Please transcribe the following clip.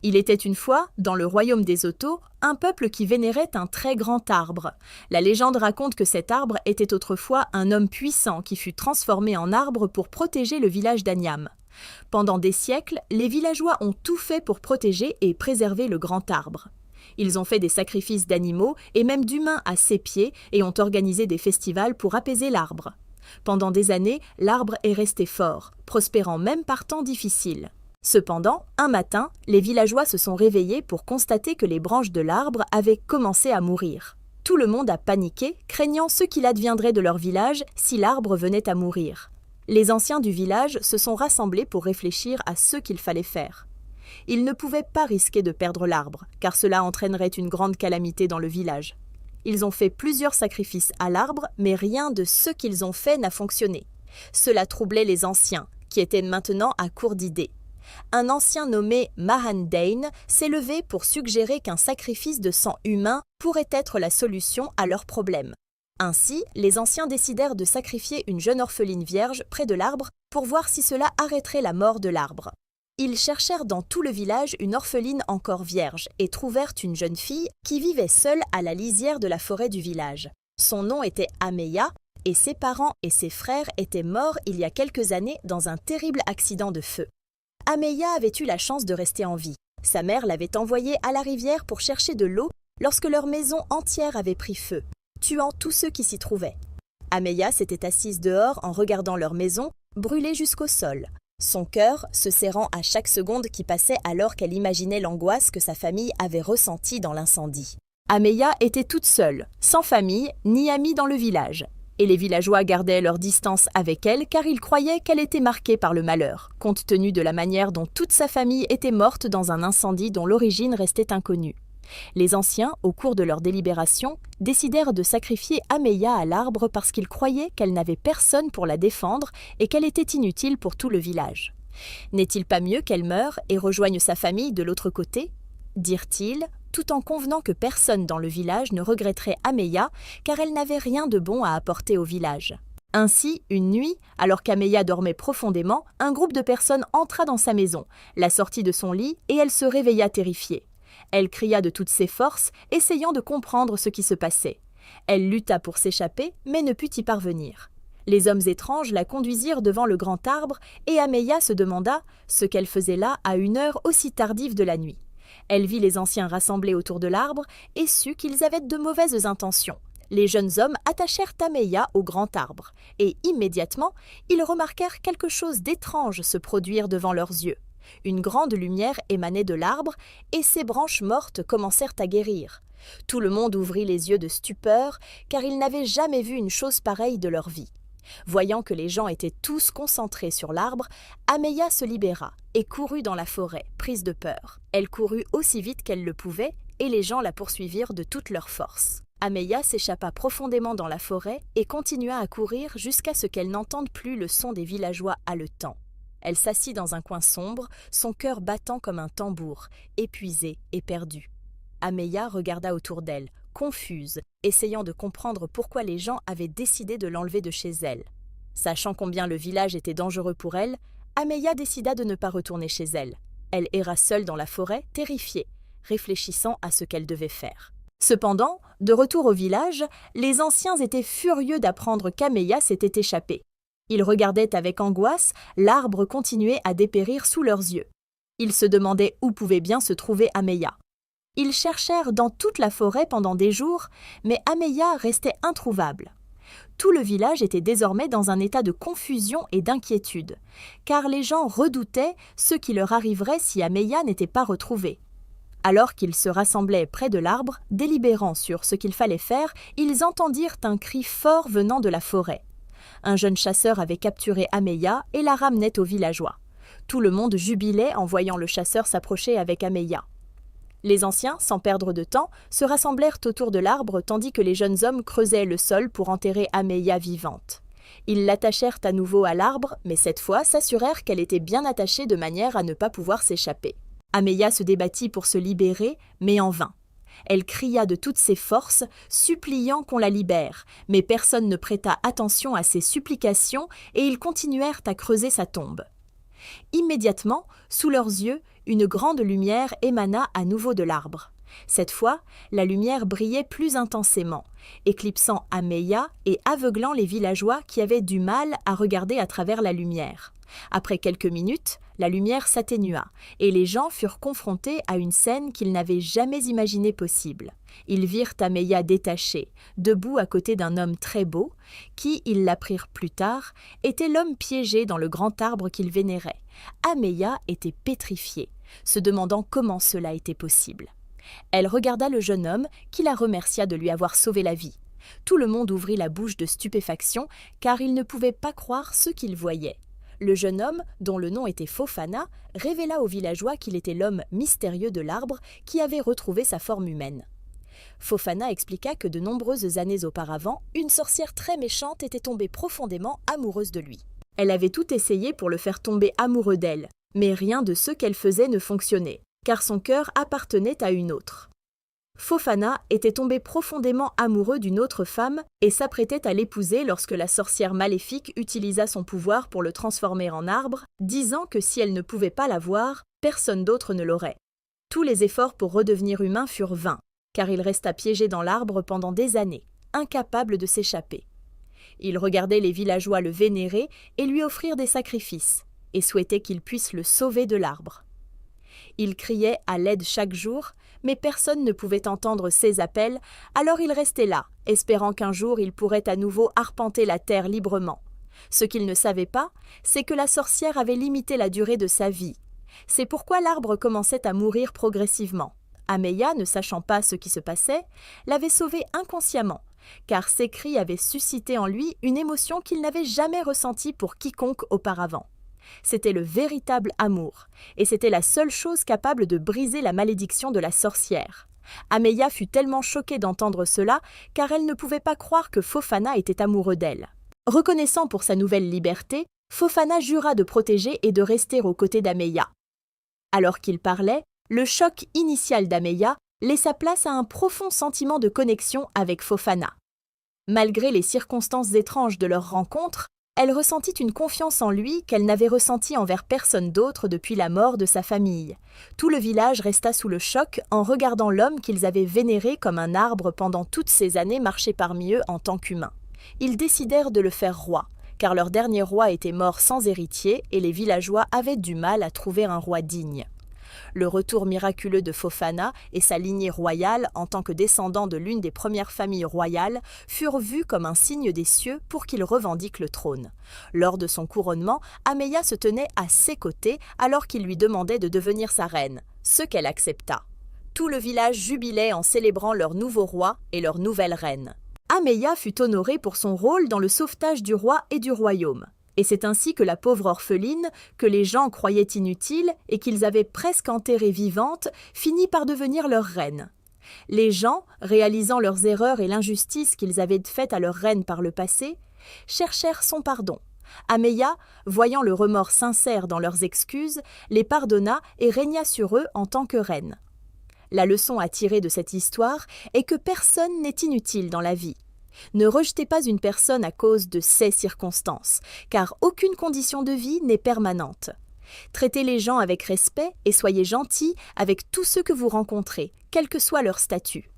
Il était une fois, dans le royaume des Oto, un peuple qui vénérait un très grand arbre. La légende raconte que cet arbre était autrefois un homme puissant qui fut transformé en arbre pour protéger le village d'Anyam. Pendant des siècles, les villageois ont tout fait pour protéger et préserver le grand arbre. Ils ont fait des sacrifices d'animaux et même d'humains à ses pieds et ont organisé des festivals pour apaiser l'arbre. Pendant des années, l'arbre est resté fort, prospérant même par temps difficiles. Cependant, un matin, les villageois se sont réveillés pour constater que les branches de l'arbre avaient commencé à mourir. Tout le monde a paniqué, craignant ce qu'il adviendrait de leur village si l'arbre venait à mourir. Les anciens du village se sont rassemblés pour réfléchir à ce qu'il fallait faire. Ils ne pouvaient pas risquer de perdre l'arbre, car cela entraînerait une grande calamité dans le village. Ils ont fait plusieurs sacrifices à l'arbre, mais rien de ce qu'ils ont fait n'a fonctionné. Cela troublait les anciens, qui étaient maintenant à court d'idées. Un ancien nommé Mahandain s'est levé pour suggérer qu'un sacrifice de sang humain pourrait être la solution à leurs problèmes. Ainsi, les anciens décidèrent de sacrifier une jeune orpheline vierge près de l'arbre pour voir si cela arrêterait la mort de l'arbre. Ils cherchèrent dans tout le village une orpheline encore vierge et trouvèrent une jeune fille qui vivait seule à la lisière de la forêt du village. Son nom était Ameya et ses parents et ses frères étaient morts il y a quelques années dans un terrible accident de feu. Ameya avait eu la chance de rester en vie. Sa mère l'avait envoyée à la rivière pour chercher de l'eau lorsque leur maison entière avait pris feu, tuant tous ceux qui s'y trouvaient. Ameya s'était assise dehors en regardant leur maison brûler jusqu'au sol, son cœur se serrant à chaque seconde qui passait alors qu'elle imaginait l'angoisse que sa famille avait ressentie dans l'incendie. Ameya était toute seule, sans famille ni amis dans le village. Et les villageois gardaient leur distance avec elle car ils croyaient qu'elle était marquée par le malheur, compte tenu de la manière dont toute sa famille était morte dans un incendie dont l'origine restait inconnue. Les anciens, au cours de leur délibération, décidèrent de sacrifier Ameya à l'arbre parce qu'ils croyaient qu'elle n'avait personne pour la défendre et qu'elle était inutile pour tout le village. N'est-il pas mieux qu'elle meure et rejoigne sa famille de l'autre côté ? Dirent-ils, tout en convenant que personne dans le village ne regretterait Ameya car elle n'avait rien de bon à apporter au village. Ainsi, une nuit, alors qu'Ameya dormait profondément, un groupe de personnes entra dans sa maison, la sortit de son lit et elle se réveilla terrifiée. Elle cria de toutes ses forces, essayant de comprendre ce qui se passait. Elle lutta pour s'échapper, mais ne put y parvenir. Les hommes étranges la conduisirent devant le grand arbre et Ameya se demanda ce qu'elle faisait là à une heure aussi tardive de la nuit. Elle vit les anciens rassemblés autour de l'arbre et sut qu'ils avaient de mauvaises intentions. Les jeunes hommes attachèrent Ameya au grand arbre et immédiatement, ils remarquèrent quelque chose d'étrange se produire devant leurs yeux. Une grande lumière émanait de l'arbre et ses branches mortes commencèrent à guérir. Tout le monde ouvrit les yeux de stupeur car ils n'avaient jamais vu une chose pareille de leur vie. Voyant que les gens étaient tous concentrés sur l'arbre, Ameya se libéra et courut dans la forêt, prise de peur. Elle courut aussi vite qu'elle le pouvait et les gens la poursuivirent de toute leur force. Ameya s'échappa profondément dans la forêt et continua à courir jusqu'à ce qu'elle n'entende plus le son des villageois haletants. Elle s'assit dans un coin sombre, son cœur battant comme un tambour, épuisée et perdue. Ameya regarda autour d'elle, confuse, essayant de comprendre pourquoi les gens avaient décidé de l'enlever de chez elle. Sachant combien le village était dangereux pour elle, Ameya décida de ne pas retourner chez elle. Elle erra seule dans la forêt, terrifiée, réfléchissant à ce qu'elle devait faire. Cependant, de retour au village, les anciens étaient furieux d'apprendre qu'Ameya s'était échappée. Ils regardaient avec angoisse l'arbre continuer à dépérir sous leurs yeux. Ils se demandaient où pouvait bien se trouver Ameya. Ils cherchèrent dans toute la forêt pendant des jours, mais Ameya restait introuvable. Tout le village était désormais dans un état de confusion et d'inquiétude, car les gens redoutaient ce qui leur arriverait si Ameya n'était pas retrouvée. Alors qu'ils se rassemblaient près de l'arbre, délibérant sur ce qu'il fallait faire, ils entendirent un cri fort venant de la forêt. Un jeune chasseur avait capturé Ameya et la ramenait aux villageois. Tout le monde jubilait en voyant le chasseur s'approcher avec Ameya. Les anciens, sans perdre de temps, se rassemblèrent autour de l'arbre tandis que les jeunes hommes creusaient le sol pour enterrer Ameya vivante. Ils l'attachèrent à nouveau à l'arbre, mais cette fois s'assurèrent qu'elle était bien attachée de manière à ne pas pouvoir s'échapper. Ameya se débattit pour se libérer, mais en vain. Elle cria de toutes ses forces, suppliant qu'on la libère, mais personne ne prêta attention à ses supplications et ils continuèrent à creuser sa tombe. Immédiatement, sous leurs yeux, une grande lumière émana à nouveau de l'arbre. Cette fois, la lumière brillait plus intensément, éclipsant Ameya et aveuglant les villageois qui avaient du mal à regarder à travers la lumière. Après quelques minutes, la lumière s'atténua et les gens furent confrontés à une scène qu'ils n'avaient jamais imaginée possible. Ils virent Ameya détachée, debout à côté d'un homme très beau, qui, ils l'apprirent plus tard, était l'homme piégé dans le grand arbre qu'ils vénéraient. Ameya était pétrifiée, se demandant comment cela était possible. Elle regarda le jeune homme qui la remercia de lui avoir sauvé la vie. Tout le monde ouvrit la bouche de stupéfaction car ils ne pouvaient pas croire ce qu'ils voyaient. Le jeune homme, dont le nom était Fofana, révéla aux villageois qu'il était l'homme mystérieux de l'arbre qui avait retrouvé sa forme humaine. Fofana expliqua que de nombreuses années auparavant, une sorcière très méchante était tombée profondément amoureuse de lui. Elle avait tout essayé pour le faire tomber amoureux d'elle, mais rien de ce qu'elle faisait ne fonctionnait, car son cœur appartenait à une autre. Fofana était tombé profondément amoureux d'une autre femme et s'apprêtait à l'épouser lorsque la sorcière maléfique utilisa son pouvoir pour le transformer en arbre, disant que si elle ne pouvait pas l'avoir, personne d'autre ne l'aurait. Tous les efforts pour redevenir humain furent vains, car il resta piégé dans l'arbre pendant des années, incapable de s'échapper. Il regardait les villageois le vénérer et lui offrir des sacrifices, et souhaitait qu'il puisse le sauver de l'arbre. Il criait à l'aide chaque jour, mais personne ne pouvait entendre ses appels, alors il restait là, espérant qu'un jour il pourrait à nouveau arpenter la terre librement. Ce qu'il ne savait pas, c'est que la sorcière avait limité la durée de sa vie. C'est pourquoi l'arbre commençait à mourir progressivement. Ameya, ne sachant pas ce qui se passait, l'avait sauvé inconsciemment, car ses cris avaient suscité en lui une émotion qu'il n'avait jamais ressentie pour quiconque auparavant. C'était le véritable amour, et c'était la seule chose capable de briser la malédiction de la sorcière. Ameya fut tellement choquée d'entendre cela, car elle ne pouvait pas croire que Fofana était amoureux d'elle. Reconnaissant pour sa nouvelle liberté, Fofana jura de protéger et de rester aux côtés d'Ameya. Alors qu'il parlait, le choc initial d'Ameya laissa place à un profond sentiment de connexion avec Fofana. Malgré les circonstances étranges de leur rencontre, elle ressentit une confiance en lui qu'elle n'avait ressentie envers personne d'autre depuis la mort de sa famille. Tout le village resta sous le choc en regardant l'homme qu'ils avaient vénéré comme un arbre pendant toutes ces années marché parmi eux en tant qu'humain. Ils décidèrent de le faire roi, car leur dernier roi était mort sans héritier et les villageois avaient du mal à trouver un roi digne. Le retour miraculeux de Fofana et sa lignée royale en tant que descendant de l'une des premières familles royales furent vus comme un signe des cieux pour qu'il revendique le trône. Lors de son couronnement, Ameya se tenait à ses côtés alors qu'il lui demandait de devenir sa reine, ce qu'elle accepta. Tout le village jubilait en célébrant leur nouveau roi et leur nouvelle reine. Ameya fut honorée pour son rôle dans le sauvetage du roi et du royaume. Et c'est ainsi que la pauvre orpheline, que les gens croyaient inutile et qu'ils avaient presque enterrée vivante, finit par devenir leur reine. Les gens, réalisant leurs erreurs et l'injustice qu'ils avaient faite à leur reine par le passé, cherchèrent son pardon. Ameya, voyant le remords sincère dans leurs excuses, les pardonna et régna sur eux en tant que reine. La leçon à tirer de cette histoire est que personne n'est inutile dans la vie. Ne rejetez pas une personne à cause de ses circonstances, car aucune condition de vie n'est permanente. Traitez les gens avec respect et soyez gentils avec tous ceux que vous rencontrez, quel que soit leur statut.